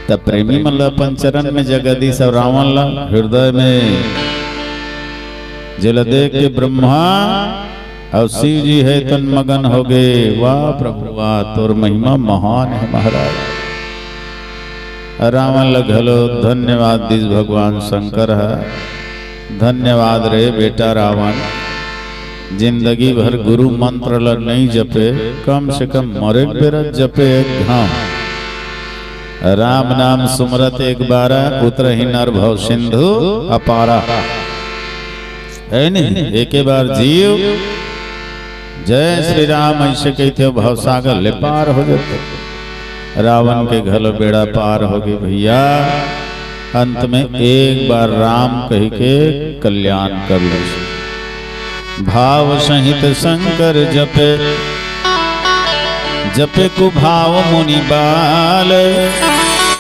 तब प्रेमी मल्ल पंचरण में जगदीश और रावण ला हृदय में जल दे के ब्रह्मा और शिव जी है तन मगन हो गए। वाह प्रभु वाह, तोर महिमा महान है महाराज। रावण लगलो धन्यवाद दिस भगवान शंकर है, धन्यवाद रे बेटा रावण। जिंदगी भर गुरु मंत्र ल नहीं जपे, कम से कम मरे बेरा जपे एक घाम। राम नाम सुमरत एक बारा, उतरहि नर भव सिंधु अपारा। है नहीं, एक बार जीव जय श्री राम ऐसे कहते भव सागर ले पार हो जाते। रावण के घलो बेड़ा पार हो गए भैया। अंत में एक बार राम कह के कल्याण कर लो। भाव सहित शंकर जपे, जपे कुभाव मुनि बाल।